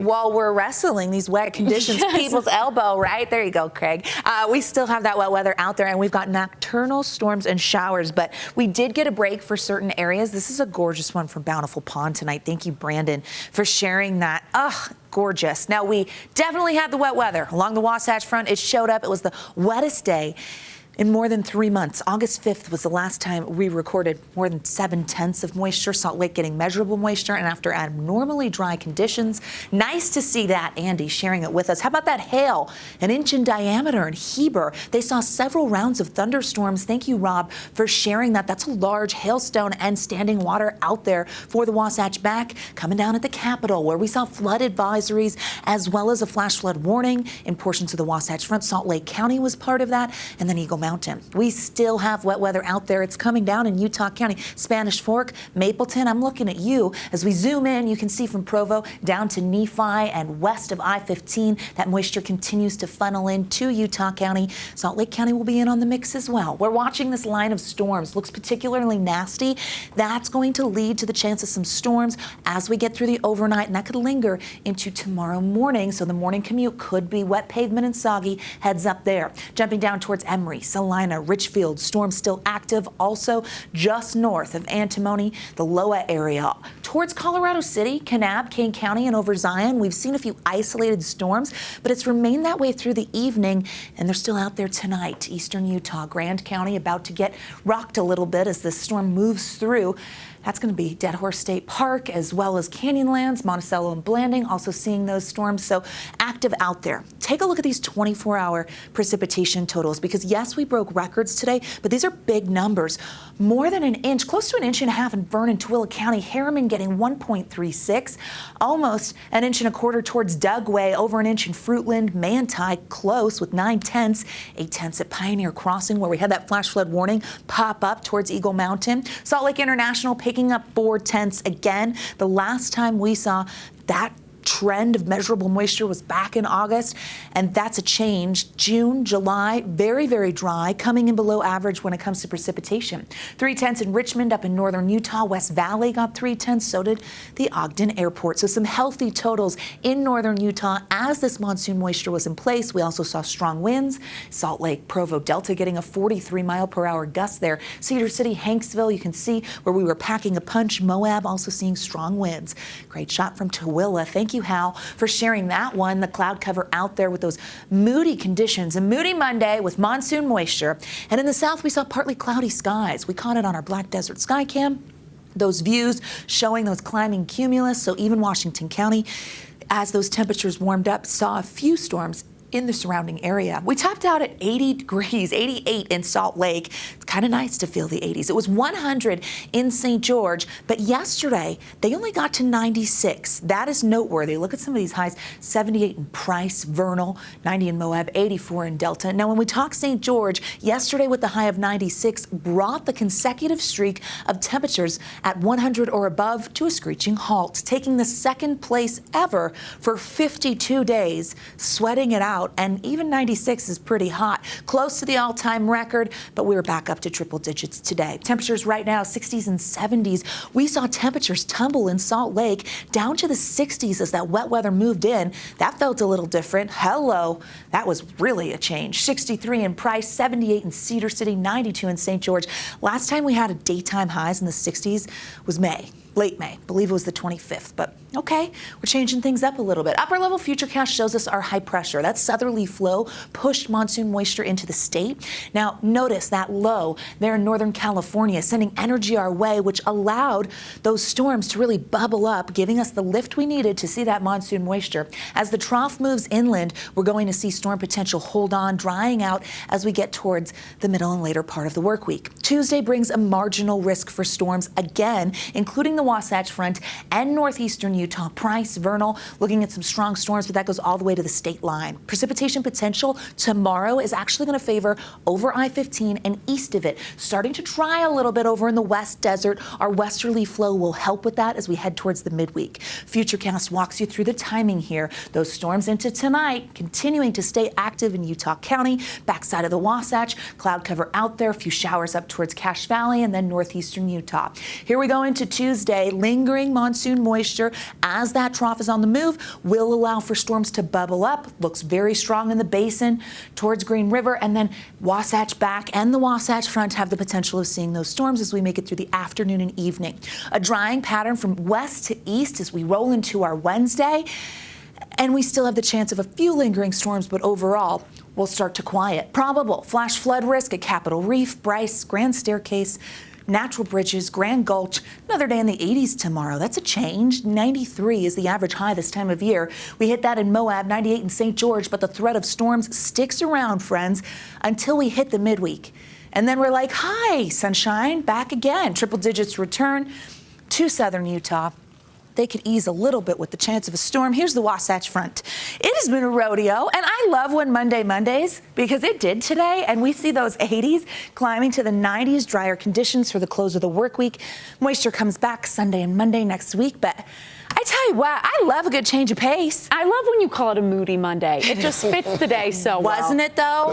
While we're wrestling these wet conditions, Yes. people's elbow, right? There you go, Craig. We still have that wet weather out there, and we've got nocturnal storms and showers, but we did get a break for certain areas. This is a gorgeous one from Bountiful Pond tonight. Thank you, Brandon, for sharing that. Gorgeous. Now, we definitely had the wet weather along the Wasatch Front. It showed up. It was the wettest day in more than 3 months. August 5th was the last time we recorded more than 7/10 of moisture. Salt Lake getting measurable moisture, and after abnormally dry conditions. Nice to see that. Andy sharing it with us. How about that hail? An inch in diameter in Heber. They saw several rounds of thunderstorms. Thank you, Rob, for sharing that. That's a large hailstone and standing water out there for the Wasatch back. Coming down at the Capitol, where we saw flood advisories as well as a flash flood warning in portions of the Wasatch Front. Salt Lake County was part of that, and then Eagle Mountain. We still have wet weather out there. It's coming down in Utah County, Spanish Fork, Mapleton. I'm looking at you. As we zoom in, you can see from Provo down to Nephi and west of I-15, that moisture continues to funnel into Utah County. Salt Lake County will be in on the mix as well. We're watching this line of storms. Looks particularly nasty. That's going to lead to the chance of some storms as we get through the overnight, and that could linger into tomorrow morning. So the morning commute could be wet pavement and soggy. Heads up there. Jumping down towards Emory, Salina, Richfield, storm still active. Also just north of Antimony, the Loa area. Towards Colorado City, Kanab, Kane County, and over Zion, we've seen a few isolated storms, but it's remained that way through the evening, and they're still out there tonight. Eastern Utah, Grand County about to get rocked a little bit as this storm moves through. That's going to be Dead Horse State Park as well as Canyonlands, Monticello, and Blanding, also seeing those storms. So active out there. Take a look at these 24-hour precipitation totals, because yes, we broke records today, but these are big numbers. More than an inch, close to an inch and a half in Vernon, Tooele County. Harriman getting 1.36, almost an inch and a quarter towards Dugway, over an inch in Fruitland, Manti close with 9/10, 8/10 at Pioneer Crossing, where we had that flash flood warning pop up towards Eagle Mountain. Salt Lake International picking up 4/10 again. The last time we saw that trend of measurable moisture was back in August, and that's a change. June, July, very, very dry, coming in below average when it comes to precipitation. 3/10 in Richmond, up in northern Utah. West Valley got 3/10, so did the Ogden Airport. So some healthy totals in northern Utah as this monsoon moisture was in place. We also saw strong winds. Salt Lake, Provo, Delta getting a 43-mile-per-hour gust there. Cedar City, Hanksville, you can see where we were packing a punch. Moab also seeing strong winds. Great shot from Tooele. Thank you, Hal, for sharing that one. The cloud cover out there with those moody conditions. A moody Monday with monsoon moisture. And in the south, we saw partly cloudy skies. We caught it on our Black Desert Sky Cam. Those views showing those climbing cumulus. So even Washington County, as those temperatures warmed up, saw a few storms in the surrounding area. We topped out at 80 degrees, 88 in Salt Lake. It's kind of nice to feel the 80s. It was 100 in St. George, but yesterday they only got to 96. That is noteworthy. Look at some of these highs: 78 in Price, Vernal, 90 in Moab, 84 in Delta. Now, when we talk St. George, yesterday with the high of 96 brought the consecutive streak of temperatures at 100 or above to a screeching halt, taking the second place ever for 52 days, sweating it out. And even 96 is pretty hot, close to the all-time record, but we were back up to triple digits today. Temperatures right now, 60s and 70s. We saw temperatures tumble in Salt Lake down to the 60s as that wet weather moved in. That felt a little different. Hello, that was really a change. 63 in Price, 78 in Cedar City, 92 in St. George. Last time we had a daytime highs in the 60s was May. Late May, I believe it was the 25th, but okay, we're changing things up a little bit. Upper level futurecast shows us our high pressure. That southerly flow pushed monsoon moisture into the state. Now, notice that low there in Northern California sending energy our way, which allowed those storms to really bubble up, giving us the lift we needed to see that monsoon moisture. As the trough moves inland, we're going to see storm potential hold on, drying out as we get towards the middle and later part of the work week. Tuesday brings a marginal risk for storms again, including the Wasatch Front and northeastern Utah. Price, Vernal, looking at some strong storms, but that goes all the way to the state line. Precipitation potential tomorrow is actually going to favor over I-15 and east of it, starting to dry a little bit over in the West Desert. Our westerly flow will help with that as we head towards the midweek. Futurecast walks you through the timing here. Those storms into tonight, continuing to stay active in Utah County, backside of the Wasatch, cloud cover out there, a few showers up towards Cache Valley and then northeastern Utah. Here we go into Tuesday. Wednesday, lingering monsoon moisture as that trough is on the move will allow for storms to bubble up. Looks very strong in the basin towards Green River, and then Wasatch back and the Wasatch Front have the potential of seeing those storms as we make it through the afternoon and evening. A drying pattern from west to east as we roll into our Wednesday, and we still have the chance of a few lingering storms, but overall we'll start to quiet. Probable flash flood risk at Capitol Reef, Bryce, Grand Staircase, Natural Bridges, Grand Gulch. Another day in the 80s tomorrow. That's a change. 93 is the average high this time of year. We hit that in Moab, 98 in St. George, but the threat of storms sticks around, friends, until we hit the midweek. And then we're like, hi, sunshine, back again. Triple digits return to southern Utah. They could ease a little bit with the chance of a storm. Here's the Wasatch Front. It has been a rodeo, and I love when Mondays, because it did today, and we see those 80s climbing to the 90s, drier conditions for the close of the work week. Moisture comes back Sunday and Monday next week, but I tell you what, I love a good change of pace. I love when you call it a moody Monday. It just fits the day so well. Wasn't it, though? Yeah.